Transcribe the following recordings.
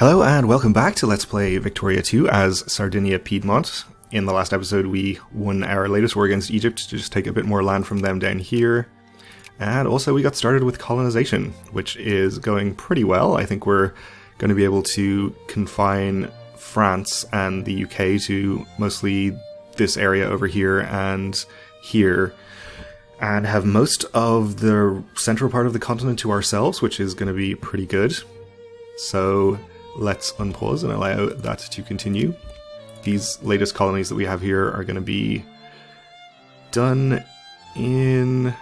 Hello and welcome back to Let's Play Victoria 2 as Sardinia-Piedmont. In the last episode we won our latest war against Egypt to just take a bit more land from them down here. And also we got started with colonization, which is going pretty well. I think we're going to be able to confine France and the UK to mostly this area over here, and have most of the central part of the continent to ourselves, which is going to be pretty good. So let's unpause and allow that to continue. These latest colonies that we have here are going to be done in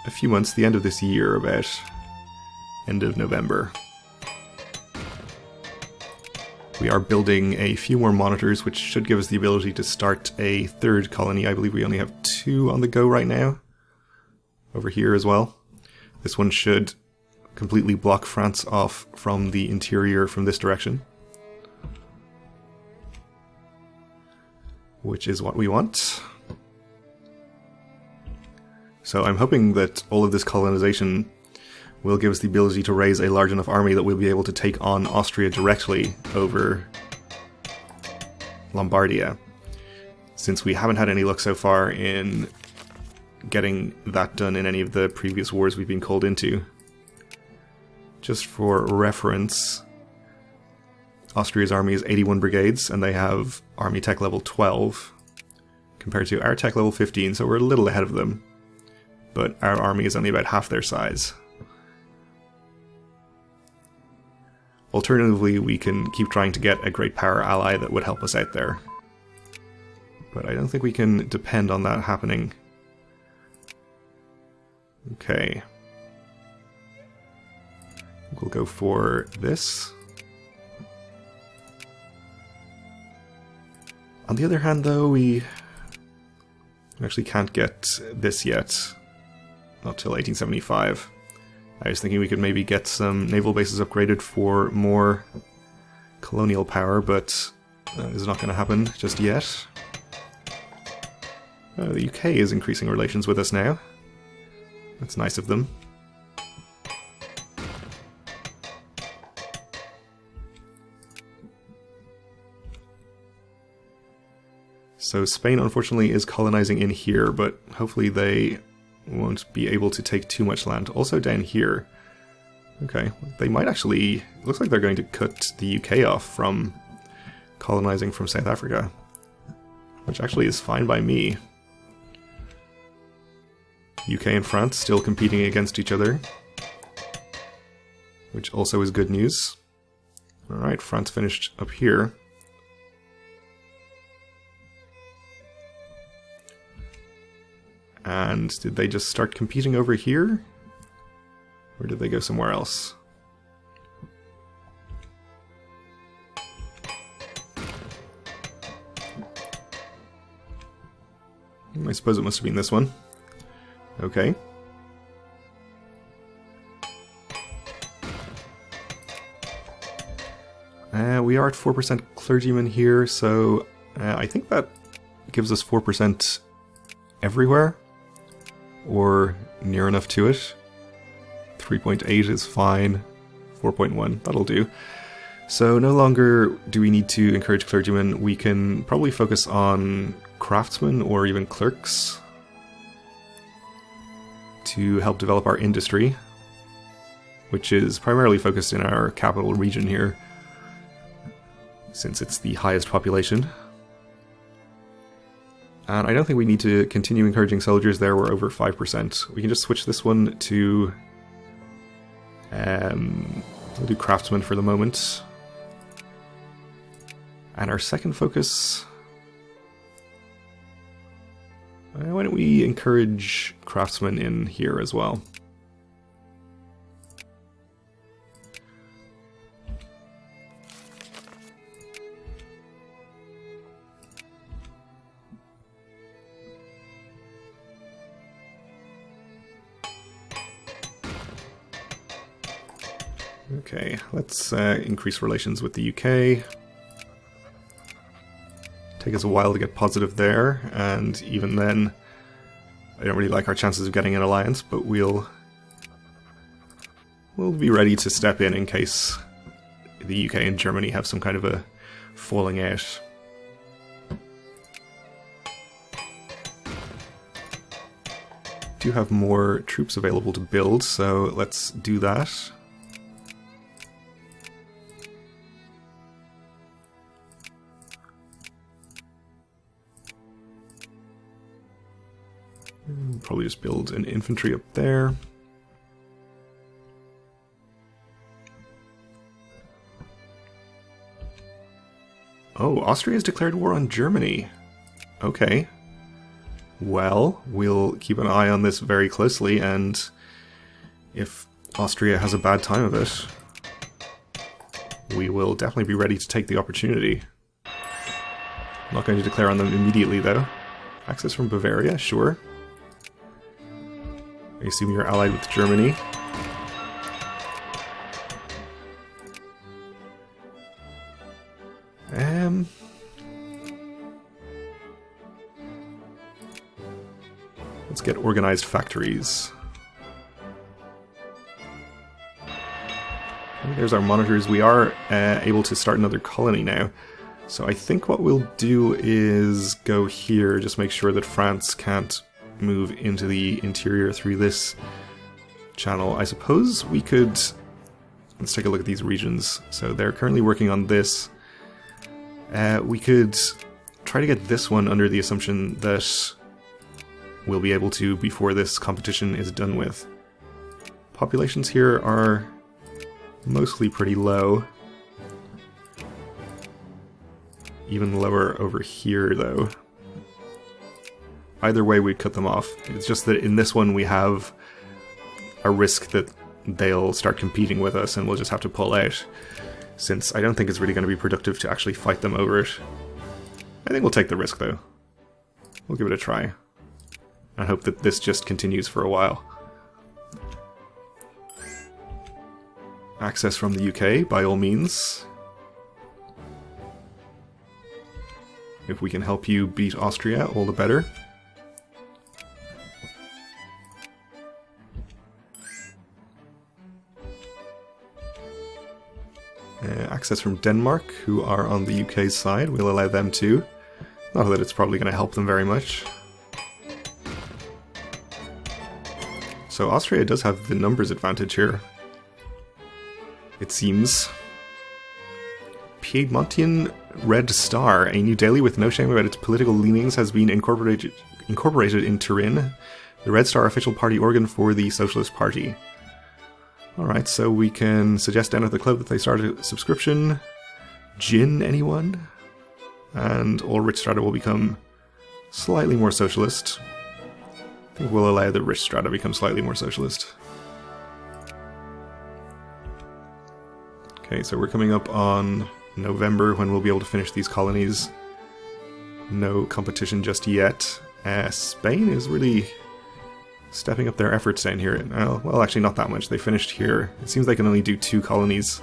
a few months, the end of this year, about end of November. We are building a few more monitors, which should give us the ability to start a third colony. I believe we only have 2 on the go right now. Over here as well. This one should completely block France off from the interior from this direction, which is what we want. So I'm hoping that all of this colonization will give us the ability to raise a large enough army that we'll be able to take on Austria directly over Lombardia, since we haven't had any luck so far in getting that done in any of the previous wars we've been called into. Just for reference, Austria's army is 81 brigades, and they have army tech level 12, compared to our tech level 15, so we're a little ahead of them. But our army is only about half their size. Alternatively, we can keep trying to get a great power ally that would help us out there. But I don't think we can depend on that happening. Okay. We'll go for this. On the other hand, though, we actually can't get this yet. Not till 1875. I was thinking we could maybe get some naval bases upgraded for more colonial power, but that is not going to happen just yet. The UK is increasing relations with us now. That's nice of them. So Spain, unfortunately, is colonizing in here, but hopefully they won't be able to take too much land. Also down here. Okay, they might actually... Looks like they're going to cut the UK off from colonizing from South Africa, which actually is fine by me. UK and France still competing against each other, which also is good news. Alright, France finished up here. And did they just start competing over here? Or did they go somewhere else? I suppose it must have been this one. Okay. We are at 4% clergymen here, so I think that gives us 4% everywhere. Or near enough to it. 3.8 is fine. 4.1, that'll do. So no longer do we need to encourage clergymen. We can probably focus on craftsmen or even clerks to help develop our industry, which is primarily focused in our capital region here, since it's the highest population. And I don't think we need to continue encouraging soldiers there. We're over 5%. We can just switch this one to... we'll do craftsmen for the moment. And our second focus... why don't we encourage craftsmen in here as well? Okay, let's increase relations with the UK. Take us a while to get positive there, and even then, I don't really like our chances of getting an alliance, but we'll be ready to step in case the UK and Germany have some kind of a falling out. Do have more troops available to build, so let's do that. Probably just build an infantry up there. Oh, Austria has declared war on Germany. Okay. Well, we'll keep an eye on this very closely, and if Austria has a bad time of it, we will definitely be ready to take the opportunity. I'm not going to declare on them immediately, though. Access from Bavaria, sure. I assume you're allied with Germany. Let's get organized factories. There's our monitors. We are able to start another colony now. So I think what we'll do is go here, just make sure that France can't move into the interior through this channel. I suppose we could... Let's take a look at these regions. So they're currently working on this. We could try to get this one under the assumption that we'll be able to before this competition is done with. Populations here are mostly pretty low. Even lower over here, though. Either way, we'd cut them off. It's just that in this one we have a risk that they'll start competing with us and we'll just have to pull out, since I don't think it's really going to be productive to actually fight them over it. I think we'll take the risk, though. We'll give it a try. I hope that this just continues for a while. Access from the UK, by all means. If we can help you beat Austria, all the better. Access from Denmark, who are on the UK's side. We'll allow them to. Not that it's probably going to help them very much. So Austria does have the numbers advantage here, it seems. Piedmontian Red Star, a new daily with no shame about its political leanings, has been incorporated in Turin, the Red Star official party organ for the Socialist Party. Alright, so we can suggest down at the club that they start a subscription. Gin, anyone? And all rich strata will become slightly more socialist. I think we'll allow the rich strata to become slightly more socialist. Okay, so we're coming up on November when we'll be able to finish these colonies. No competition just yet. Spain is really stepping up their efforts down here. Well, actually not that much. They finished here. It seems they can only do 2 colonies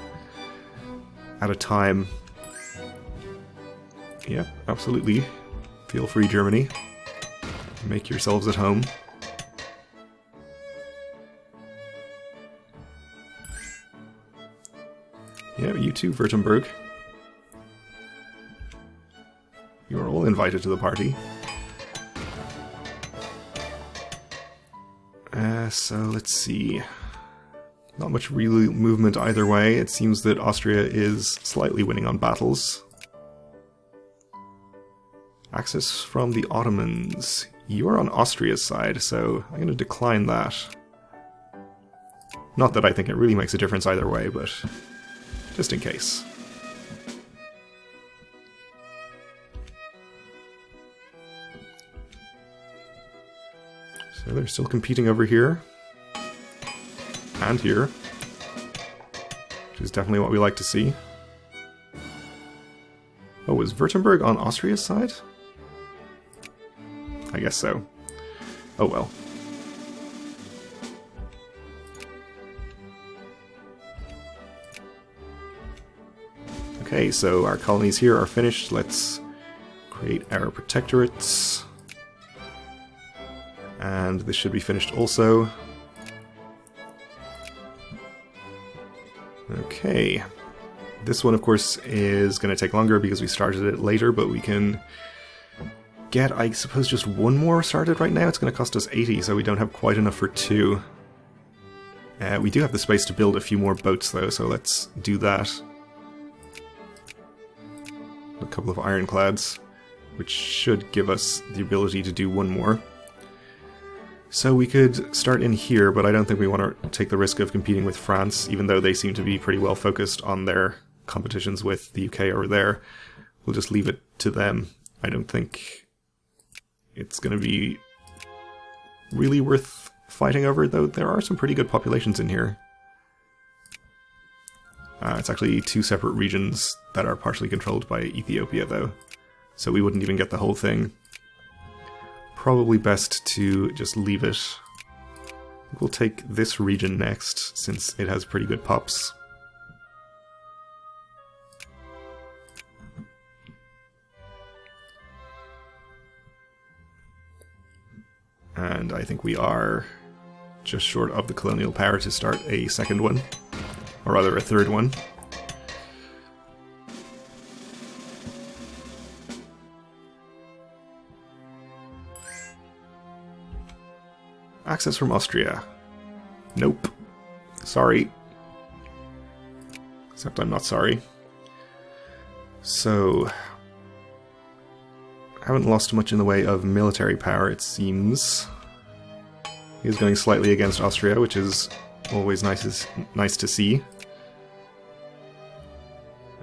at a time. Yep, absolutely. Feel free, Germany. Make yourselves at home. Yeah, you too, Württemberg. You are all invited to the party. So let's see. Not much real movement either way. It seems that Austria is slightly winning on battles. Access from the Ottomans. You are on Austria's side, so I'm going to decline that. Not that I think it really makes a difference either way, but just in case. So they're still competing over here. And here. Which is definitely what we like to see. Oh, is Württemberg on Austria's side? I guess so. Oh well. Okay, so our colonies here are finished. Let's create our protectorates. And this should be finished also. Okay. This one, of course, is going to take longer because we started it later, but we can get, I suppose, just one more started right now. It's going to cost us 80, so we don't have quite enough for 2. We do have the space to build a few more boats, though, so let's do that. A couple of ironclads, which should give us the ability to do one more. So we could start in here, but I don't think we want to take the risk of competing with France, even though they seem to be pretty well focused on their competitions with the UK over there. We'll just leave it to them. I don't think it's going to be really worth fighting over, though there are some pretty good populations in here. It's actually 2 separate regions that are partially controlled by Ethiopia, though, so we wouldn't even get the whole thing. Probably best to just leave it. We'll take this region next, since it has pretty good pops. And I think we are just short of the colonial power to start a second one, or rather a third one. Access from Austria. Nope. Sorry. Except I'm not sorry. So, haven't lost much in the way of military power, it seems. He's going slightly against Austria, which is always nice to see.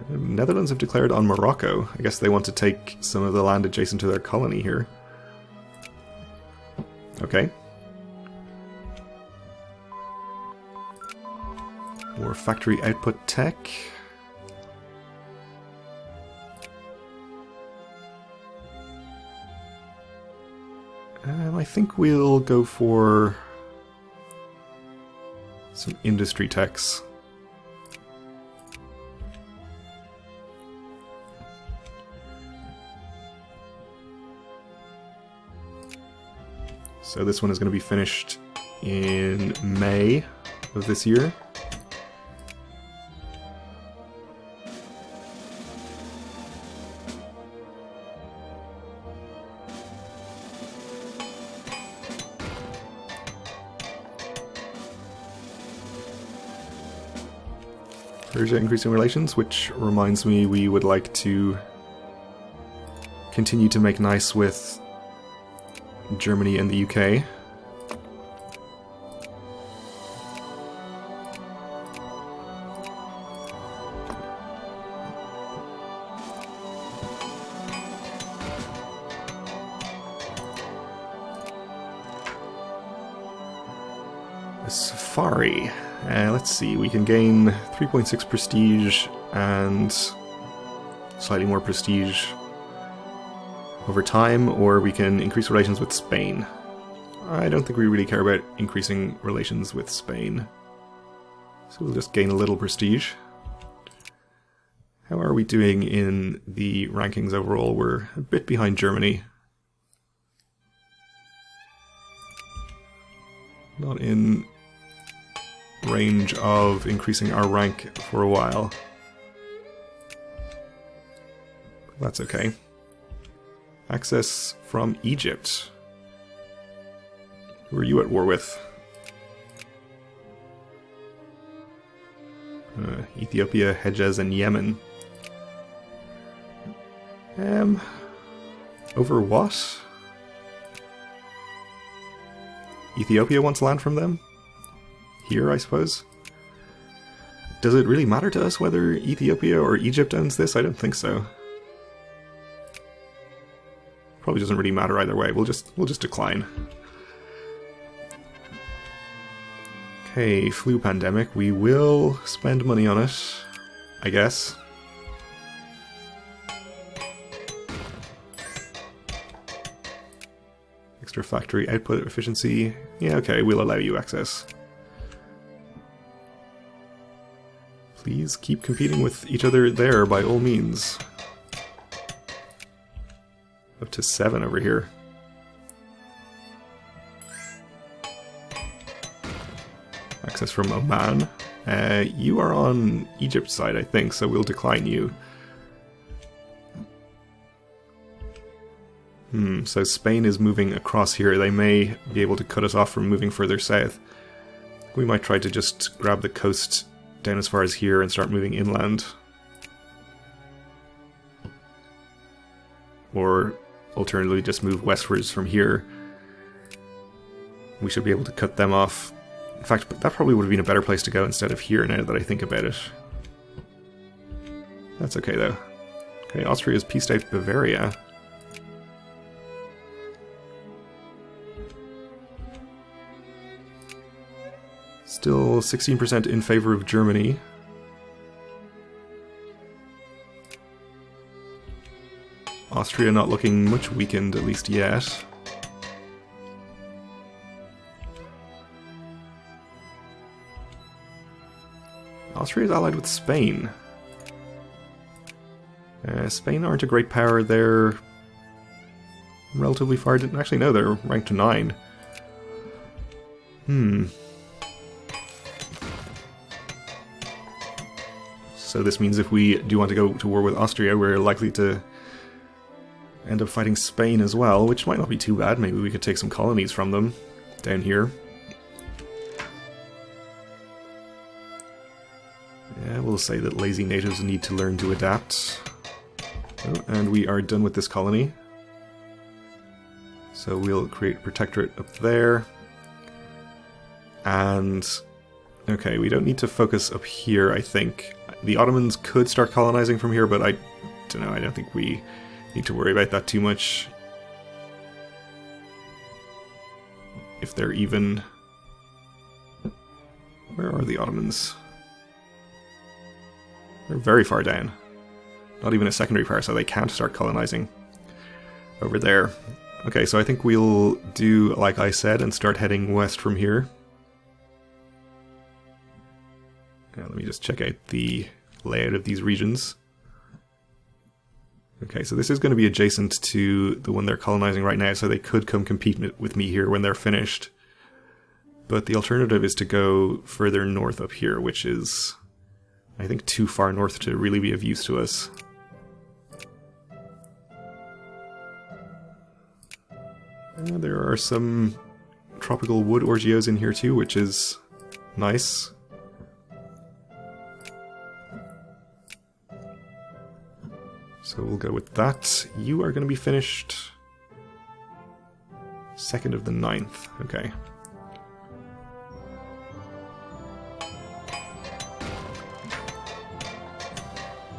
Netherlands have declared on Morocco. I guess they want to take some of the land adjacent to their colony here. Okay. More factory output tech. I think we'll go for some industry techs. So this one is going to be finished in May of this year. Persia increasing relations, which reminds me we would like to continue to make nice with Germany and the UK. A safari. Let's see, we can gain 3.6 prestige and slightly more prestige over time, or we can increase relations with Spain. I don't think we really care about increasing relations with Spain, so we'll just gain a little prestige. How are we doing in the rankings overall? We're a bit behind Germany. Not in range of increasing our rank for a while. That's okay. Access from Egypt. Who are you at war with? Ethiopia, Hejaz, and Yemen. Over what? Ethiopia wants land from them? Here, I suppose? Does it really matter to us whether Ethiopia or Egypt owns this? I don't think so. Probably doesn't really matter either way. We'll just decline. Okay, flu pandemic. We will spend money on it, I guess. Extra factory output efficiency. Yeah, okay, we'll allow you access. Please keep competing with each other there, by all means. Up to 7 over here. Access from Oman. You are on Egypt's side, I think, so we'll decline you. So Spain is moving across here. They may be able to cut us off from moving further south. We might try to just grab the coast down as far as here and start moving inland. Or alternatively just move westwards from here. We should be able to cut them off. In fact, that probably would have been a better place to go instead of here now that I think about it. That's okay though. Okay, Austria's pieced out Bavaria. Still 16% in favor of Germany. Austria not looking much weakened, at least yet. Austria is allied with Spain. Spain aren't a great power. They're relatively far. Actually, no, they're ranked to 9. So this means if we do want to go to war with Austria, we're likely to end up fighting Spain as well, which might not be too bad. Maybe we could take some colonies from them down here. Yeah, we'll say that lazy natives need to learn to adapt. Oh, and we are done with this colony. So we'll create a protectorate up there. And okay, we don't need to focus up here, I think. The Ottomans could start colonizing from here, but I don't know, I don't think we need to worry about that too much. If they're even... Where are the Ottomans? They're very far down. Not even a secondary power, so they can't start colonizing over there. Okay, so I think we'll do like I said and start heading west from here. Let me just check out the layout of these regions. Okay, so this is going to be adjacent to the one they're colonizing right now, so they could come compete with me here when they're finished. But the alternative is to go further north up here, which is, I think, too far north to really be of use to us. There are some tropical wood orgios in here too, which is nice. So we'll go with that. You are going to be finished 2nd of the 9th. Okay.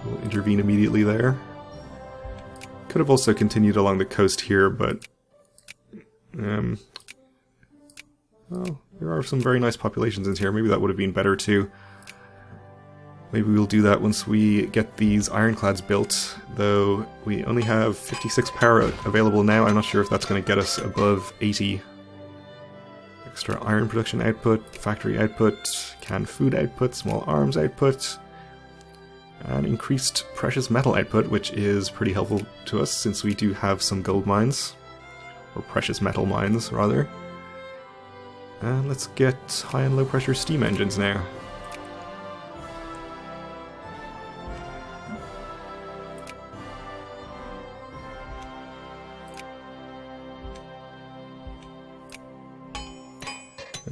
We'll intervene immediately there. Could have also continued along the coast here, but... well, there are some very nice populations in here. Maybe that would have been better too. Maybe we'll do that once we get these ironclads built, though we only have 56 power available now. I'm not sure if that's going to get us above 80. Extra iron production output, factory output, canned food output, small arms output, and increased precious metal output, which is pretty helpful to us since we do have some gold mines, or precious metal mines, rather. And let's get high and low pressure steam engines now.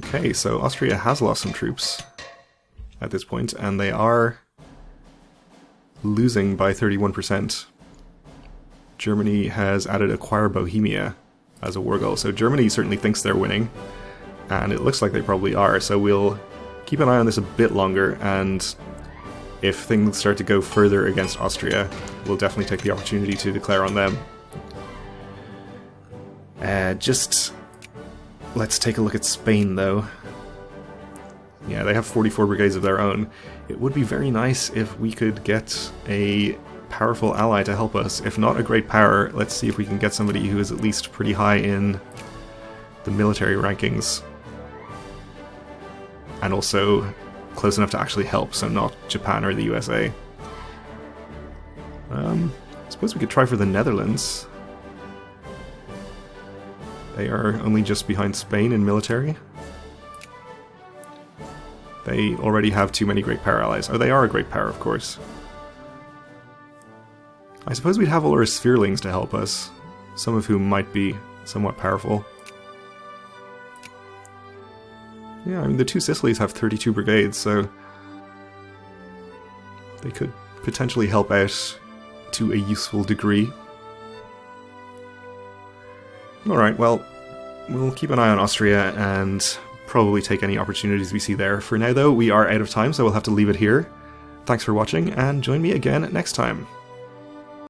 Okay, so Austria has lost some troops at this point, and they are losing by 31%. Germany has added Acquire Bohemia as a war goal, so Germany certainly thinks they're winning, and it looks like they probably are, so we'll keep an eye on this a bit longer, and if things start to go further against Austria, we'll definitely take the opportunity to declare on them. Let's take a look at Spain, though. Yeah, they have 44 brigades of their own. It would be very nice if we could get a powerful ally to help us. If not a great power, let's see if we can get somebody who is at least pretty high in the military rankings. And also close enough to actually help, so not Japan or the USA. I suppose we could try for the Netherlands. They are only just behind Spain in military. They already have too many great power allies. Oh, they are a great power, of course. I suppose we'd have all our spherelings to help us, some of whom might be somewhat powerful. Yeah, I mean, the two Sicilies have 32 brigades, so they could potentially help out to a useful degree. Alright, well, we'll keep an eye on Austria and probably take any opportunities we see there. For now, though, we are out of time, so we'll have to leave it here. Thanks for watching, and join me again next time.